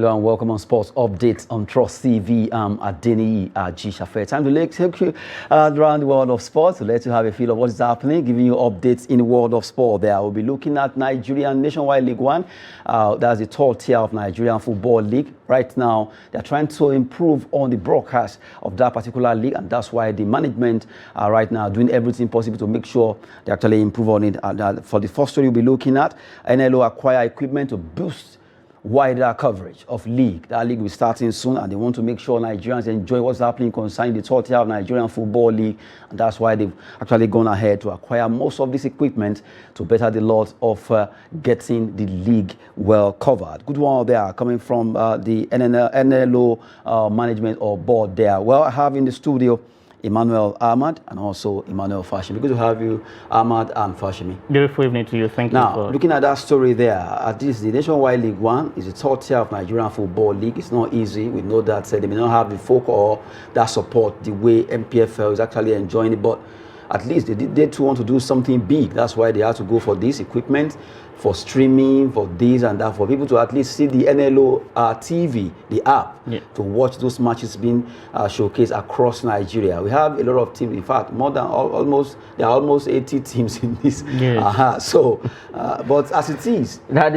Hello and welcome on Sports Updates on Trust TV. Adeni Shafe. Time to take you around the world of sports to let you have a feel of what is happening, giving you updates in the world of sport. There we'll be looking at Nigerian Nationwide League One. That's the third tier of Nigerian Football League. Right now, they're trying to improve on the broadcast of that particular league, and that's why the management are right now doing everything possible to make sure they actually improve on it. For the first story, we'll be looking at NLO acquire equipment to boost wider coverage of league. That league will be starting soon, and they want to make sure Nigerians enjoy what's happening concerning the third tier of Nigerian Football League, and that's why they've actually gone ahead to acquire most of this equipment to better the lot of getting the league well covered. Good one there coming from the NLO management or board there. Well, I have in the studio Emmanuel Ahmad and also Emmanuel Fashimi. Good to have you, Ahmad and Fashimi. Beautiful evening to you. Thank you. Now, looking at that story there, at this, the Nationwide League One is the third tier of Nigerian Football League. It's not easy. We know that they may not have the folk or that support the way MPFL is actually enjoying it, but at least they too want to do something big. That's why they have to go for this equipment, for streaming, for this and that, for people to at least see the NLO TV, the app, to watch those matches being showcased across Nigeria. We have a lot of teams. In fact, more than there are almost 80 teams in this. Yes. But as it is, that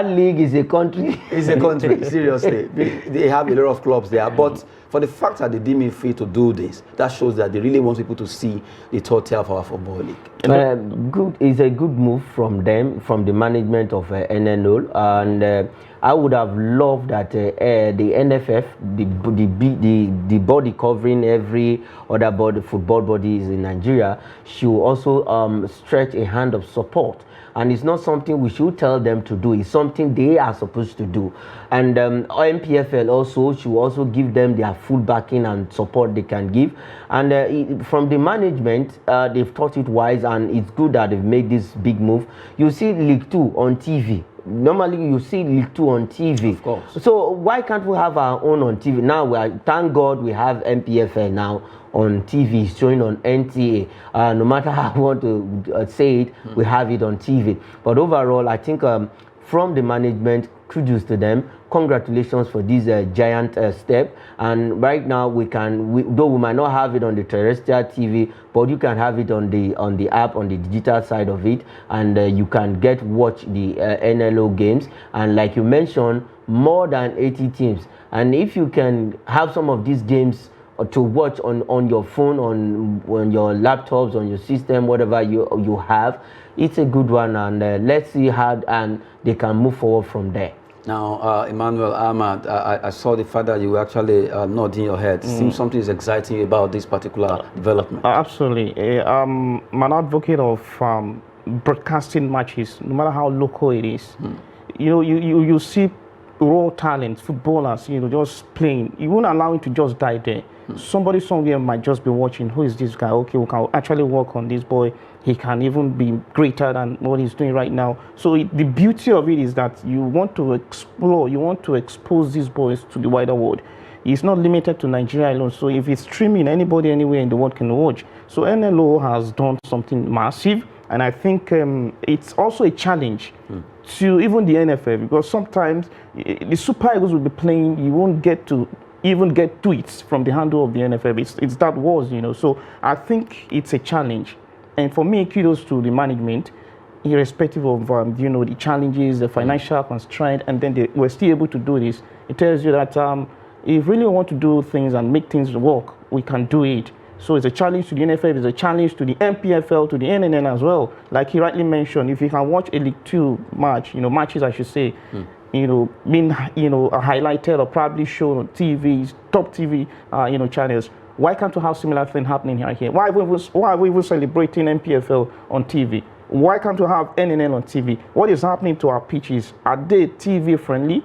league is a country. It's a country. Seriously, they have a lot of clubs there, but for the fact that they deem it free to do this, that shows that they really want people to see the third tier of our football league. Good is a good move from them, from the management of NNL, and I would have loved that the NFF, the body covering every other body, football bodies in Nigeria, should also stretch a hand of support. And it's not something we should tell them to do. It's something they are supposed to do. And MPFL also should also give them their full backing and support they can give. And from the management, they've thought it wise, and it's good that they've made this big move. You see League 2 on TV. Normally you see League 2 on TV. Of course. So why can't we have our own on TV? Now, thank God we have MPFL now on TV, showing on NTA. No matter how I want to say it, we have it on TV. But overall, I think from the management, kudos to them. Congratulations for this giant step. And right now, though we might not have it on the terrestrial TV, but you can have it on the app, on the digital side of it, and you can watch the NLO games. And like you mentioned, more than 80 teams. And if you can have some of these games to watch on your phone, on your laptops, on your system, whatever you have, it's a good one, and let's see how they can move forward from there. Now, Emmanuel Ahmad, I saw the fact that you were actually nodding your head. Seems something is exciting about this particular development. Absolutely. I'm an advocate of broadcasting matches, no matter how local it is. You know, you see raw talent, footballers, just playing. You won't allow it to just die there. Somebody somewhere might just be watching, who is this guy? Okay, we can actually work on this boy. He can even be greater than what he's doing right now. So the beauty of it is that you want to explore, you want to expose these boys to the wider world. It's not limited to Nigeria alone. So if it's streaming, anybody anywhere in the world can watch. So NLO has done something massive, and I think it's also a challenge to even the NFL, because sometimes the Super Eagles will be playing, you won't get to even get tweets from the handle of the NFL. It's that was, So I think it's a challenge. And for me, kudos to the management, irrespective of, the challenges, the financial constraint, and then they were still able to do this. It tells you that if you really want to do things and make things work, we can do it. So it's a challenge to the NFL, it's a challenge to the MPFL, to the NNN as well. Like he rightly mentioned, if you can watch a League 2 match, matches I should say, being highlighted or probably shown on TVs, top TV channels. Why can't we have similar thing happening here? Why are we even celebrating MPFL on TV? Why can't we have NNL on TV? What is happening to our pitches? Are they TV friendly?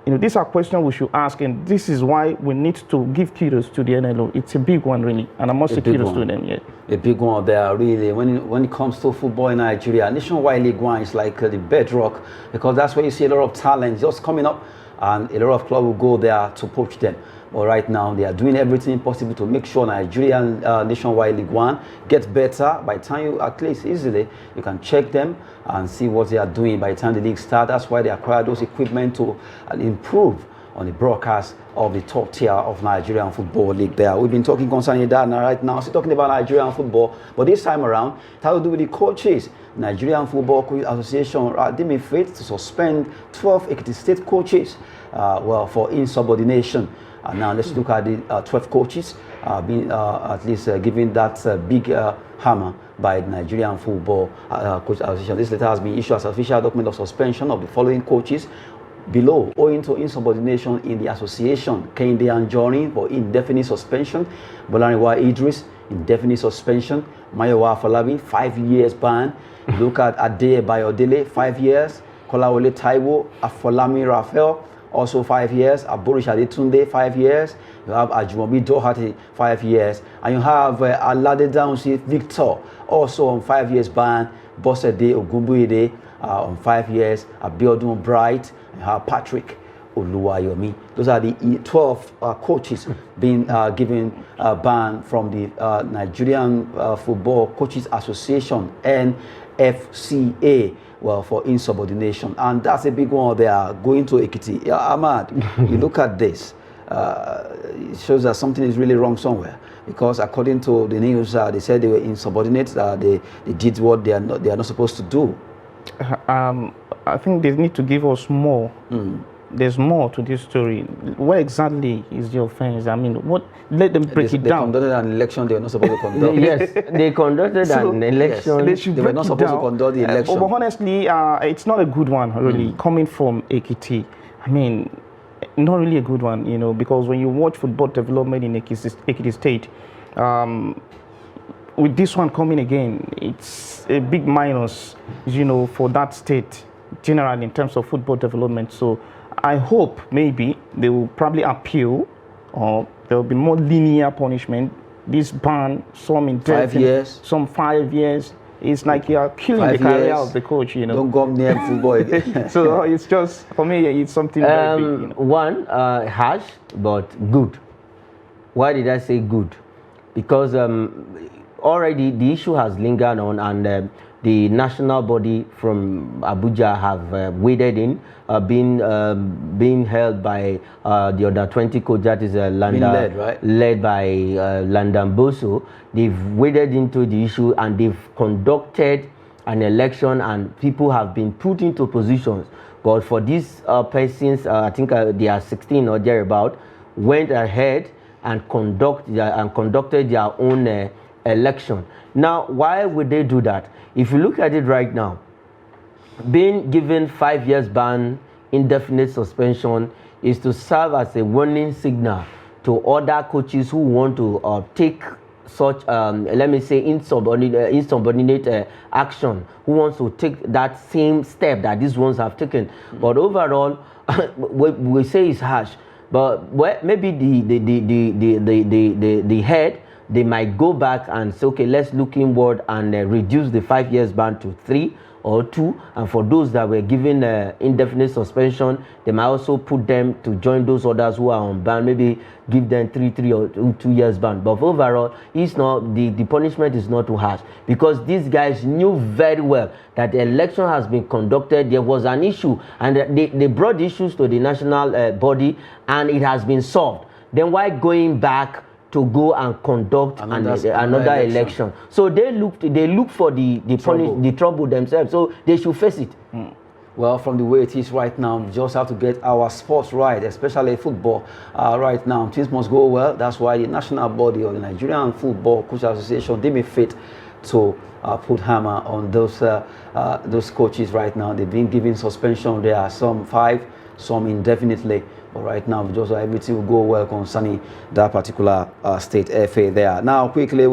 These are questions we should ask, and this is why we need to give kudos to the NLO. It's a big one, really, and I must say kudos to them. A big one there, really. When it comes to football in Nigeria, Nationwide League One is like the bedrock, because that's where you see a lot of talent just coming up, and a lot of clubs will go there to poach them. But right now, they are doing everything possible to make sure Nigerian Nationwide League One gets better. By the time you, at least easily, you can check them and see what they are doing by the time the league starts. That's why they acquire those equipment to improve on the broadcast of the top tier of Nigerian Football League there. We've been talking concerning that right now, still talking about Nigerian football, but this time around, it has to do with the coaches. Nigerian Football Coaches Association deemed fit to suspend 12 Ekiti State coaches, for insubordination. Now let's look at the 12 coaches being at least given that big hammer by the Nigerian Football Coaches Association. This letter has been issued as official document of suspension of the following coaches below, owing to insubordination in the association: Kehinde Anjorin for indefinite suspension, Bolariwa Idris indefinite suspension, Mayowa Afolabi 5 years ban. Look at Ade Bayodele 5 years, Kolawole Taiwo, Afolami Raphael also 5 years, Aborish Adetunde 5 years, you have Ajumobi Dohati 5 years, and you have Alade Downsi Victor also on 5 years ban, Bosede Ogumbuide on 5 years, Abiodun Bright, you have Patrick Oluwayomi. Those are the 12 coaches being given a ban from the Nigerian Football Coaches Association, NFCA, for insubordination. And that's a big one. They are going to Ekiti. Ahmad, you look at this, it shows that something is really wrong somewhere. Because according to the news, they said they were insubordinate, they did what they are not supposed to do. I think they need to give us more. There's more to this story. What exactly is the offense? I mean, what? Let them break it down. They conducted an election they were not supposed to conduct. Yes, they conducted an election. Yes, they were not supposed to conduct the election. But honestly, it's not a good one, really, coming from Ekiti. I mean, not really a good one, you know, because when you watch football development in Ekiti State, with this one coming again, it's a big minus, you know, for that state generally in terms of football development. So I hope maybe they will probably appeal, or there will be more linear punishment. This ban, some in 5 years, some 5 years. It's like you are killing the career of the coach, you know. Don't go near football again. So it's just, for me, it's something very big. You know. One, harsh, but good. Why did I say good? Because already the issue has lingered on, and the national body from Abuja have waded in, being held by the under 20 coach, that is led by Landan Boso. They've waded into the issue and they've conducted an election, and people have been put into positions. But for these persons, I think they are 16 or thereabout, went ahead and conducted their own election. Now, why would they do that? If you look at it right now, being given 5 years ban, indefinite suspension, is to serve as a warning signal to other coaches who want to take such, let me say, insubordinate action, who wants to take that same step that these ones have taken. But overall, we say it's harsh, but maybe the head, they might go back and say, okay, let's look inward and reduce the 5 years ban to 3 or 2. And for those that were given indefinite suspension, they might also put them to join those others who are on ban, maybe give them 3 or 2 years ban. But overall, it's not, the punishment is not too harsh, because these guys knew very well that the election has been conducted. There was an issue, and they brought issues to the national body, and it has been solved. Then why going back to go and conduct another election? So they look for the trouble themselves. So they should face it. Well, from the way it is right now, we just have to get our sports right, especially football. Right now, things must go well. That's why the national body of the Nigerian Football Coaches Association, they may fit to put hammer on those coaches right now. They've been given suspension. There are some 5, some indefinitely. But right now, just everything will go well concerning that particular state FA there. Now, quickly,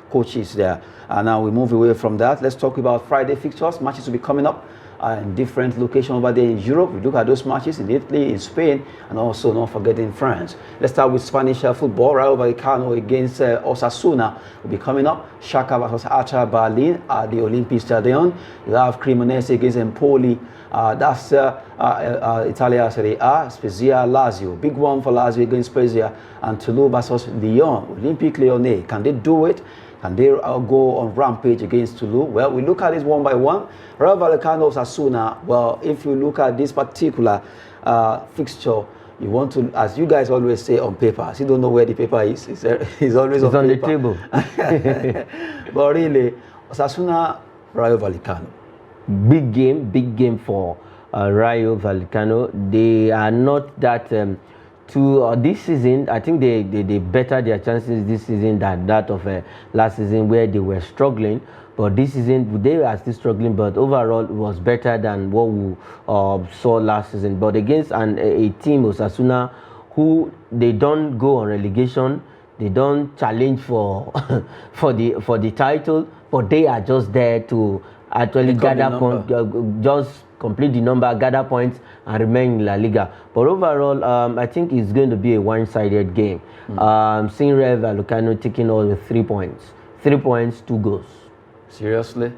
coaches there. And now we move away from that. Let's talk about Friday fixtures. Matches will be coming up in different locations over there in Europe. We look at those matches in Italy, in Spain, and also not forgetting France. Let's start with Spanish football. Rayo Vallecano against Osasuna will be coming up. Schalke versus Hertha Berlin at the Olympic Stadium. You have Cremonese against Empoli. That's Italia Serie A. Spezia Lazio. Big one for Lazio against Spezia. And Toulouse versus Lyon. Olympique Lyonnais. Can they do it? Can they go on rampage against Toulouse? Well, we look at this one by one. Rayo Vallecano Osasuna. Well, if you look at this particular fixture, you want to, as you guys always say on paper, you don't know where the paper is. It's always on the paper. table. But really, Osasuna, Rayo Vallecano. Big game for Rayo Vallecano. They are not that this season. I think they better their chances this season than that of last season where they were struggling. But this season they are still struggling, but overall it was better than what we saw last season. But against a team Osasuna who they don't go on relegation, they don't challenge for for the title, but they are just there to actually gather points, just complete the number, gather points, and remain in La Liga. But overall, I think it's going to be a one-sided game. Seeing Rayo Vallecano taking all the 3 points. 3 points, 2 goals. Seriously?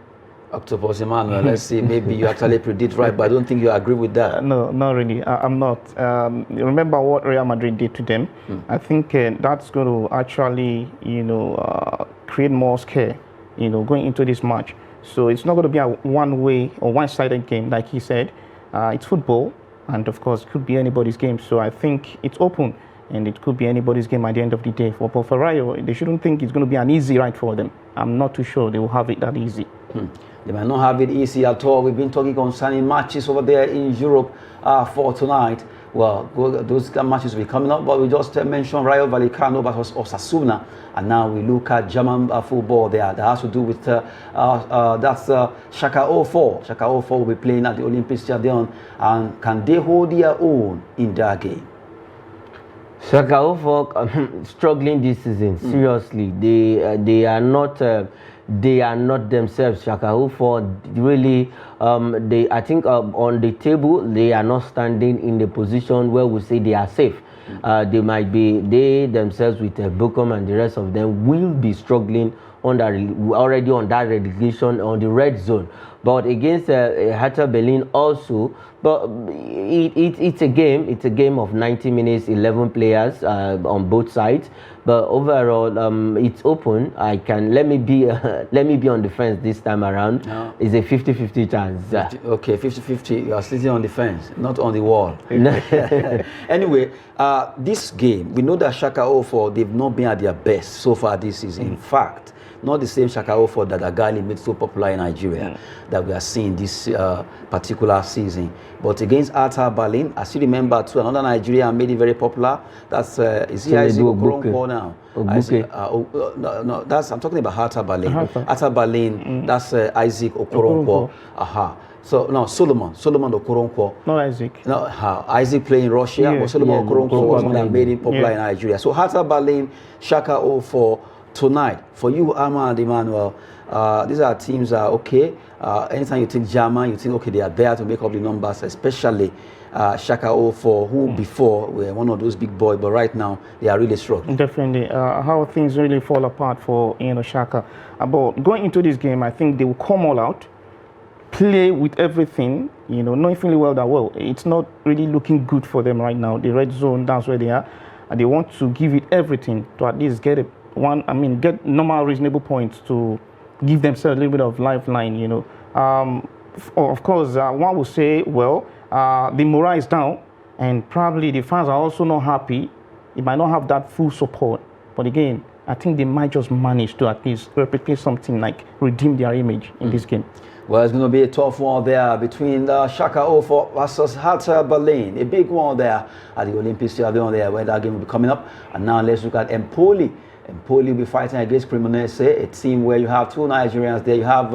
Octopus Emmanuel, let's see, maybe you actually predict right, but I don't think you agree with that. No, not really. I'm not. Remember what Real Madrid did to them? I think that's going to actually, create more scare, going into this match. So it's not going to be a one-way or one-sided game, like he said. It's football, and of course, it could be anybody's game. So I think it's open, and it could be anybody's game at the end of the day. For Rayo, they shouldn't think it's going to be an easy ride for them. I'm not too sure they will have it that easy. They might not have it easy at all. We've been talking concerning matches over there in Europe for tonight. Well, those matches will be coming up, but we just mentioned Rayo Vallecano versus Osasuna, and now we look at German football there. That has to do with that's Schalke 04. Schalke 04 will be playing at the Olympic Stadium, and can they hold their own in that game? Schalke 04 struggling this season. Seriously, they are not. They are not themselves. Schalke 04 really, I think on the table they are not standing in the position where we say they are safe. They themselves with Bochum and the rest of them will be struggling already on that relegation on the red zone. But against Hertha Berlin also, but it's a game. It's a game of 90 minutes, 11 players on both sides. But overall, it's open. Let me be on the fence this time around. No. It's a 50-50 chance. Okay, 50-50. You are sitting on the fence, not on the wall. Anyway, this game, we know that Schalke 04, they've not been at their best so far this season. In fact, not the same Schalke 04 that Agali made so popular in Nigeria that we are seeing this particular season. But against Hertha Berlin, I still remember too, another Nigerian made it very popular. That's is he Isaac Okoronkwo now? No, I'm talking about Hertha Berlin. Hertha Berlin, that's Isaac Okoronkwo. So no, Solomon Okoronkwo. Not Isaac. No, Isaac playing in Russia, but Solomon Okoronkwo was one that made it popular in Nigeria. So Hertha Berlin, Schalke 04 tonight. For you, Ama and Emmanuel, these are teams that are okay. Anytime you think German, you think okay, they are there to make up the numbers, especially Schalke 04, who before were one of those big boys, but right now they are really struggling. Definitely, how things really fall apart for Schalke. But going into this game, I think they will come all out, play with everything, knowing fully well that it's not really looking good for them right now. The red zone, that's where they are, and they want to give it everything to at least get get normal, reasonable points to give themselves a little bit of lifeline. Of course, one will say, the morale is down, and probably the fans are also not happy. They might not have that full support, but again, I think they might just manage to at least replicate something like redeem their image in this game. Well, it's going to be a tough one there between Schalke 04 versus Hertha Berlin. A big one there at the Olympic Stadium there, where that game will be coming up. And now let's look at Empoli. Empoli will be fighting against Cremonese, a team where you have two Nigerians there. You have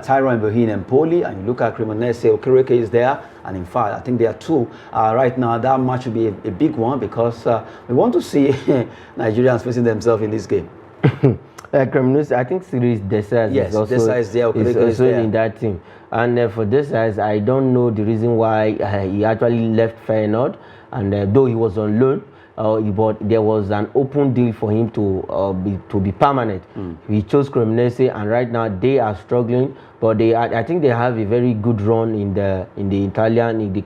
Tyrone Behin Empoli, and you look at Cremonese, Okereke is there. And in fact, I think there are two right now. That match will be a big one because we want to see Nigerians facing themselves in this game. Cremonese, I think Series Desires Yes, is also, Desires there, is is also there. in that team. And for Desires, I don't know the reason why he actually left Feyenoord, and though he was on loan, but there was an open deal for him to be permanent. He chose Cremonese, and right now they are struggling. But I think they have a very good run in the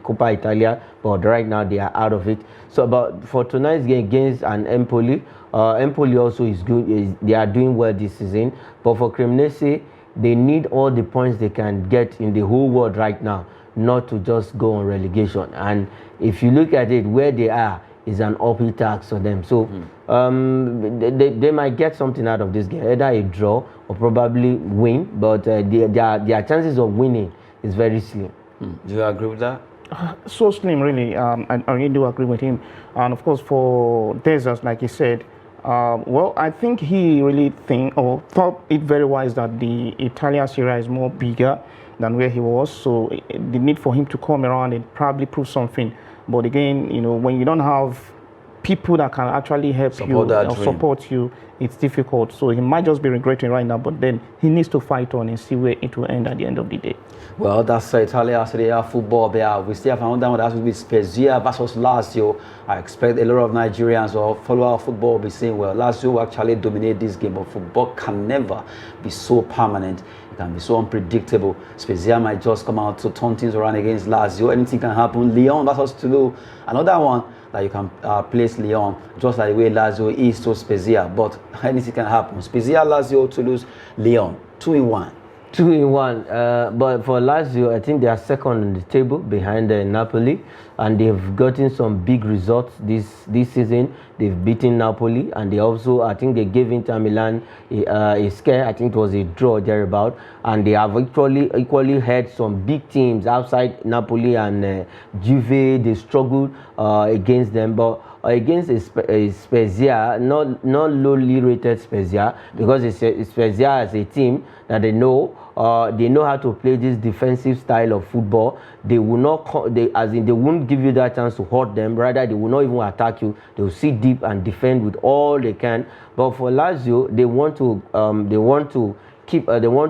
Coppa Italia. But right now they are out of it. So, but for tonight's game against Empoli, Empoli also is good. They are doing well this season. But for Cremonese, they need all the points they can get in the whole world right now, not to just go on relegation. And if you look at it, where they are is an uphill task for them. So they might get something out of this game, either a draw or probably win. But their chances of winning is very slim. Do you agree with that? So slim, really. I really do agree with him. And of course, for Desas, like he said, well, I think he really thought it very wise that the Italian Serie A is more bigger than where he was. So the need for him to come around and probably prove something. But again, you know, when you don't have people that can actually help you or support you, it's difficult. So he might just be regretting right now, but then he needs to fight on and see where it will end at the end of the day. Well, that's Italian Serie A football there. We still have another one, that's with Spezia versus Lazio. I expect a lot of Nigerians or follower of football will be saying, well, Lazio will actually dominate this game, but football can never be so permanent. It can be so unpredictable. Spezia might just come out to turn things around against Lazio. Anything can happen. Lyon versus Toulouse, another one that you can place Lyon, just like the way Lazio is to Spezia, but anything can happen. Spezia, Lazio, Toulouse, Lyon, 2-in-1. 2-in-1, but for Lazio, I think they are second on the table behind Napoli, and they've gotten some big results this season. They've beaten Napoli, and they also, I think they gave Inter Milan a scare. I think it was a draw thereabout, and they have equally had some big teams outside Napoli and Juve. They struggled against them, but against a Spezia, not lowly rated Spezia, because it's Spezia as a team that they know how to play this defensive style of football. They will not, they won't give you that chance to hurt them. Rather, they will not even attack you. They will sit deep and defend with all they can. But for Lazio, they want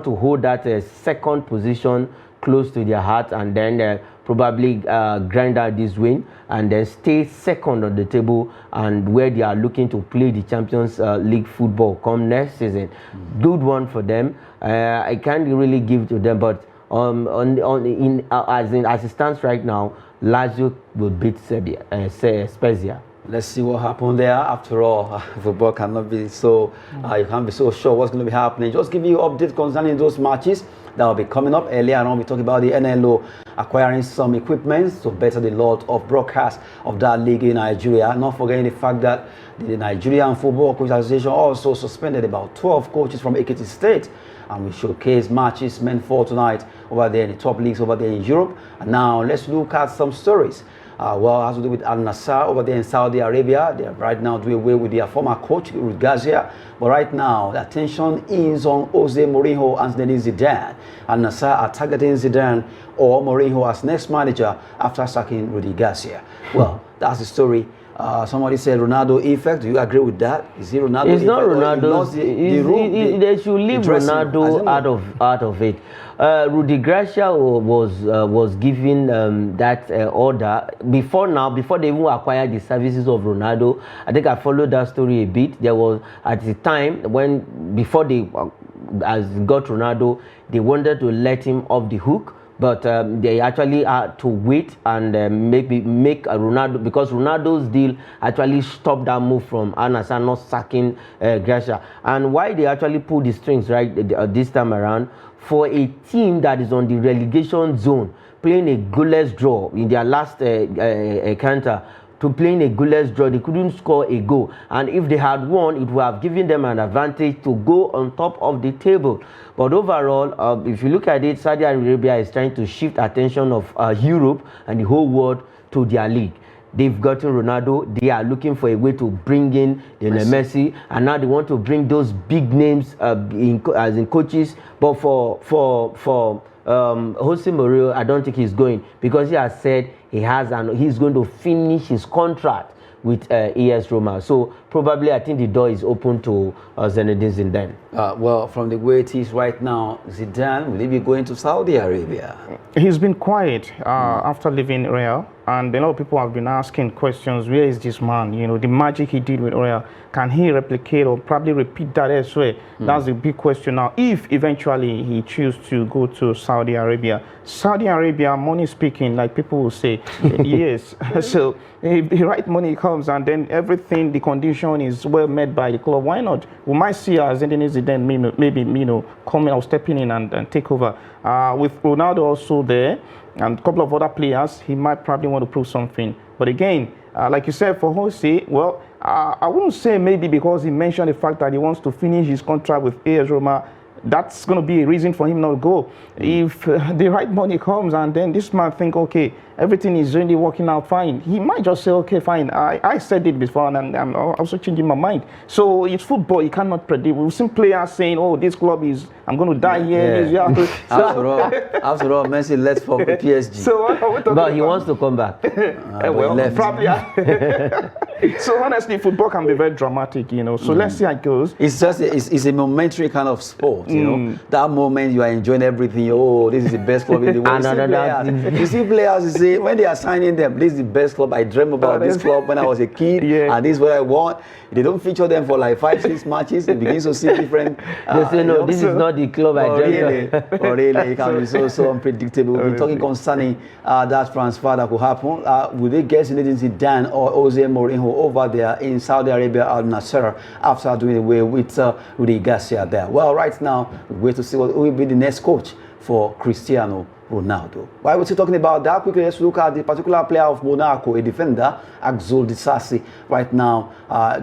to hold that second position close to their heart, and then probably grind out this win and then stay second on the table, and where they are looking to play the Champions League football come next season. Good one for them. I can't really give to them, but as it stands right now, Lazio will beat Spezia. Let's see what happened there. After all, football cannot be so, you can't be so sure what's going to be happening. Just giving you updates concerning those matches that will be coming up. Earlier on, we talked about the NLO acquiring some equipment to better the lot of broadcast of that league in Nigeria. Not forgetting the fact that the Nigerian Football Coaches Association also suspended about 12 coaches from Ekiti State. And we showcase matches meant for tonight over there in the top leagues over there in Europe. And now let's look at some stories. Well, has to do with Al-Nassr over there in Saudi Arabia. They are right now doing away with their former coach, Rudi Garcia. But right now, the attention is on Jose Mourinho and Zidane. Al-Nassr are targeting Zidane or Mourinho as next manager after sacking Rudi Garcia. Well, that's the story. Somebody said Ronaldo effect. Do you agree with that? Is it Ronaldo? It's not Ronaldo. They should leave Ronaldo out of it. Rudi Garcia was given that order before they even acquired the services of Ronaldo. I think I followed that story a bit. There was at the time before they got Ronaldo, they wanted to let him off the hook. But they actually had to wait and maybe make a Ronaldo, because Ronaldo's deal actually stopped that move from Al-Nassr not sacking Garcia. And why they actually pulled the strings right this time around, for a team that is on the relegation zone, playing a goalless draw in their last encounter, to playing a goalless draw, they couldn't score a goal, and if they had won, it would have given them an advantage to go on top of the table. But overall, if you look at it, Saudi Arabia is trying to shift attention of Europe and the whole world to their league. They've gotten Ronaldo. They are looking for a way to bring in Messi, and now they want to bring those big names as in coaches. But for Jose Mourinho, I don't think he's going, because he has said he's going to finish his contract with AS Roma. So probably I think the door is open to Zinedine Zidane. Well, from the way it is right now, Zidane, will he be going to Saudi Arabia? He's been quiet after leaving Real, and a lot of people have been asking questions. Where is this man? You know, the magic he did with Real, can he replicate or probably repeat that elsewhere? That's the big question now. If eventually he chooses to go to Saudi Arabia, money speaking, like people will say, yes. So if the right money comes and then everything, the condition is well met by the club, why not? We might see Zinedine Zidane maybe coming or stepping in and take over. With Ronaldo also there and a couple of other players, he might probably want to prove something. But again, like you said, for Jose, well, I wouldn't say maybe because he mentioned the fact that he wants to finish his contract with AS Roma, that's going to be a reason for him not to go. If the right money comes and then this man think, okay, everything is really working out fine, he might just say, okay, fine. I said it before and I'm also changing my mind. So it's football, you cannot predict. We've seen players saying, oh, this club is, I'm going to die here. Yeah. After all, Messi left for PSG. So, but he wants to come back. Well, probably. So honestly, football can be very dramatic, you know. So let's see how it goes. It's just it's a momentary kind of sport, you know. That moment you are enjoying everything. Oh, this is the best club in the world. You see players, you say when they are signing them, this is the best club. I dream about this club when I was a kid, and this is what I want. They don't feature them for like 5-6 matches. They begin to see different. They say no, this is not the club I dreamed of. Really, it can be so unpredictable. We've been talking concerning that transfer that could happen. Will they get Zinedine Zidane or Jose Mourinho over there in Saudi Arabia, Al-Nassr, after doing away with Rudi Garcia there? Well, right now, we wait to see what will be the next coach for Cristiano Ronaldo. While we're still talking about that, quickly let's look at the particular player of Monaco, a defender, Axel Disasi, right now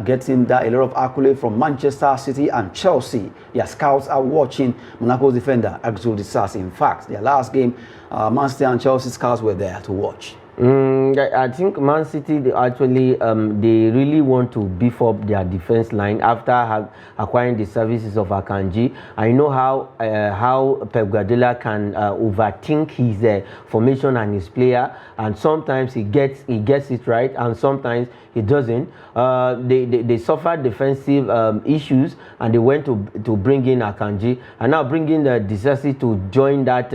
getting a lot of accolade from Manchester City and Chelsea. Their scouts are watching Monaco's defender, Axel Disasi. In fact, their last game, Man City and Chelsea scouts were there to watch. I think Man City, they really want to beef up their defense line after acquiring the services of Akanji. I know how Pep Guardiola can overthink his formation and his player, and sometimes he gets it right, and sometimes he doesn't. They suffered defensive issues, and they went to bring in Akanji, and now bringing the Disasi to join that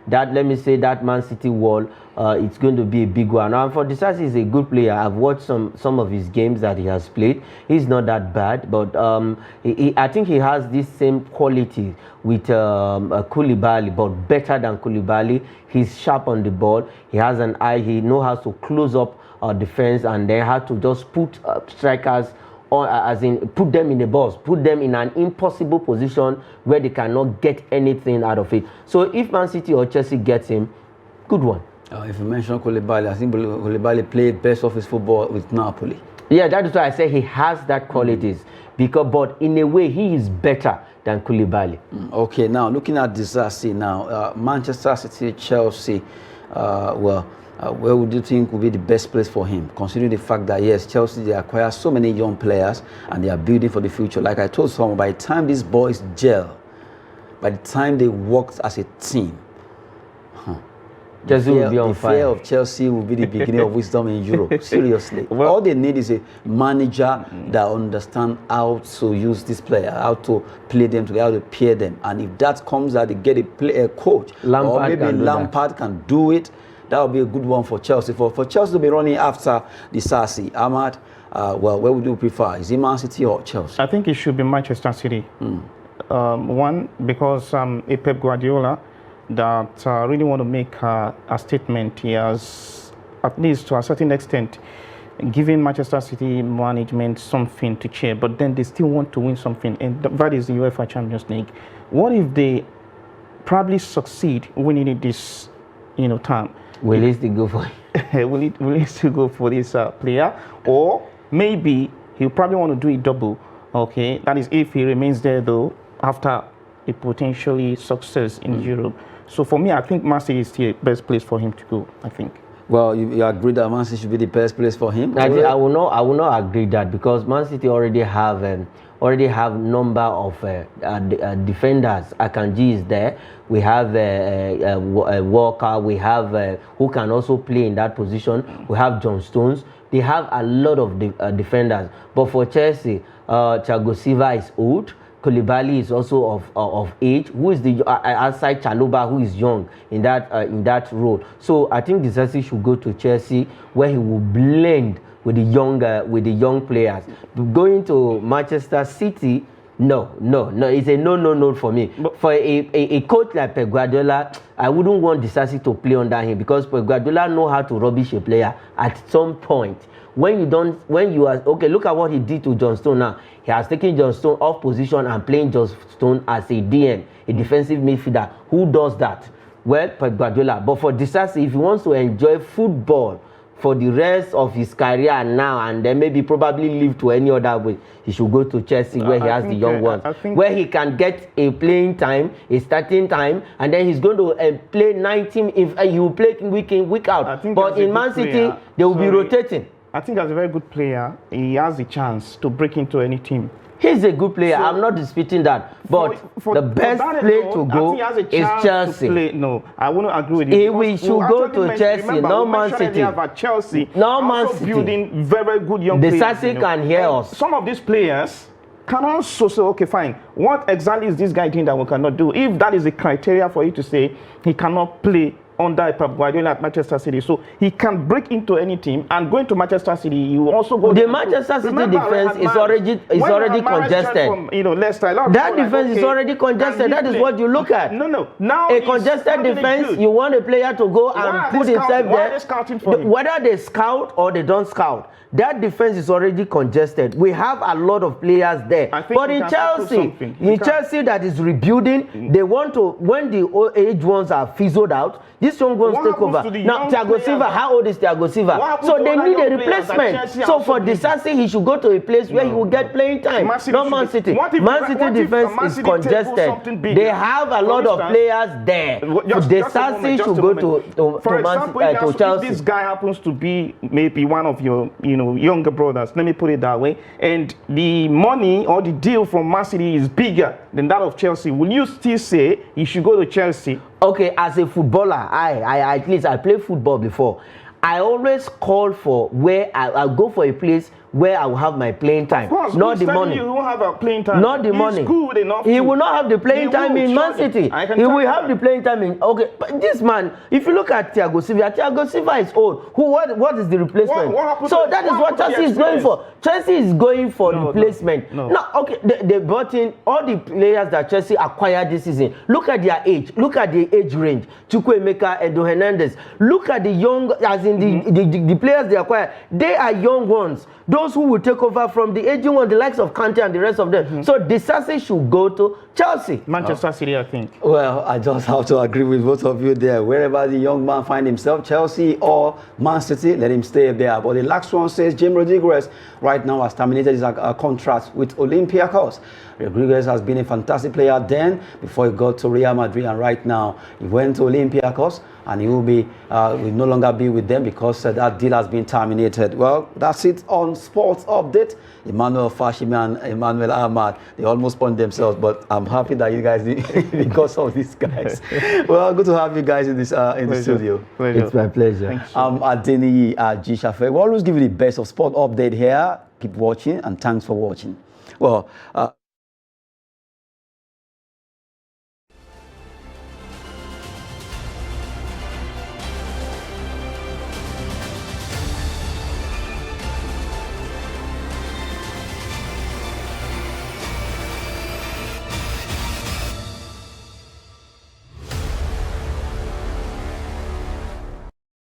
let me say that Man City wall. It's going to be a big one. And for Disasi, he's a good player. I've watched some of his games that he has played. He's not that bad, but I think he has this same quality with Koulibaly, but better than Koulibaly. He's sharp on the ball. He has an eye. He knows how to close up defense, and they have to just put strikers on, as in put them in a box, put them in an impossible position where they cannot get anything out of it. So if Man City or Chelsea gets him, good one. If you mention Koulibaly, I think Koulibaly played best of his football with Napoli. Yeah, that is why I say he has that qualities. But in a way, he is better than Koulibaly. Okay, now looking at Disasi now, Manchester City, Chelsea, where would you think would be the best place for him, considering the fact that, yes, Chelsea, they acquire so many young players and they are building for the future. Like I told someone, by the time these boys gel, by the time they work as a team, Chelsea will be on fire. The fear of Chelsea will be the beginning of wisdom in Europe. Seriously. Well, all they need is a manager that understands how to use this player, how to play them together, how to pair them. And if that comes out, they get a coach. Lampard, or maybe Lampard can do it. That would be a good one for Chelsea. For Chelsea to be running after Disasi, Ahmad, where would you prefer? Is it Man City or Chelsea? I think it should be Manchester City. One, because a Pep Guardiola that really want to make a statement. He has, at least to a certain extent, given Manchester City management something to cheer, but then they still want to win something, and that is the UEFA Champions League. What if they probably succeed winning it this, time? Will he still go for it? will he still go for this player? Or maybe he'll probably want to do it double. Okay, that is if he remains there though after a potentially success in Europe. So for me, I think Man City is still the best place for him to go, I think. Well, you agree that Man City should be the best place for him? I will not agree that, because Man City already have number of defenders. Akanji is there. We have Walker. We have who can also play in that position. We have John Stones. they have a lot of defenders. But for Chelsea, Thiago Silva is old. Koulibaly is also of age. Who is the outside Chalobah, who is young in that role. So I think Chelsea should go to Chelsea, where he will blend with the young players. Going to Manchester City, no, it's a no for me. But for a coach like Pep Guardiola, I wouldn't want Chelsea to play under him, because Pep Guardiola know how to rubbish a player at some point. When you are okay, look at what he did to John Stones now. He has taken John Stones off position and playing John Stones as a DN, a defensive midfielder. Who does that? Well, Pep Guardiola. But for Chelsea, if he wants to enjoy football for the rest of his career now, and then maybe probably live to any other way, he should go to Chelsea, where he has the young ones, where he can get a playing time, a starting time, and then he's going to play 19. If he will play week in, week out. But in Man City, they will be rotating. I think as a very good player, he has the chance to break into any team. He's a good player. So, I'm not disputing that. But the best place to go is Chelsea. No, I wouldn't agree with you. We should go to Chelsea, not Man City. Chelsea, not Man City. Building very good young players. The Chelsea can hear us. Some of these players can also say, okay, fine, what exactly is this guy doing that we cannot do? If that is the criteria for you to say he cannot play under Pep Guardiola at Manchester City, so he can break into any team, and going to Manchester City, you also go. The Manchester City defense is already congested. From, Leicester, that defense is already congested. That is what you look at. No. Now a congested defense, you want a player to go and put himself there. Why are they scouting for him? Whether they scout or they don't scout, that defense is already congested. We have a lot of players there. But in Chelsea that is rebuilding, they want to, when the old age ones are fizzled out, these young ones take over. Now, Thiago Silva, how old is Thiago Silva? So they need a replacement. So for Chelsea, he should go to a place where he will get playing time. Not Man City. Man City defense is congested. They have a lot of players there. Chelsea should go to Chelsea. If this guy happens to be maybe one of your younger brothers, let me put it that way, and the money or the deal from Man City is bigger than that of Chelsea, will you still say he should go to Chelsea? Okay, as a footballer, I at least I played football before. I always call for where I'll go for a place where I will have my playing time, not the money. You won't have a playing time. Not the money. Good enough. He will not have the playing time in Man City. He will have the playing time in. Okay, but this man, if you look at Thiago Silva is old. What is the replacement? So that is what Chelsea is going for. Chelsea is going for replacement. No, okay, they brought in all the players that Chelsea acquired this season. Look at their age. Look at the age range. Chukwuemeka, Edo Hernandez. Look at the young, as in the players they acquired. They are young ones. Those who will take over from the aging one, the likes of Kante and the rest of them. So Chelsea should go to Chelsea. Manchester City, I think. Well, I just have to agree with both of you there. Wherever the young man finds himself, Chelsea or Man City, let him stay there. But the last one says James Rodriguez right now has terminated his contract with Olympiacos. Rodriguez has been a fantastic player then before he got to Real Madrid, and right now he went to Olympiacos, and he will no longer be with them because that deal has been terminated. Well, that's it on Sports Update. Emmanuel Fashimi and Emmanuel Ahmad, they almost spun themselves, but I'm happy that you guys did because of these guys. Well, good to have you guys in this in the studio. Pleasure. It's my pleasure. I'm Adeniyi Ajishafe. We always give you the best of sport update here. Keep watching, and thanks for watching. Well.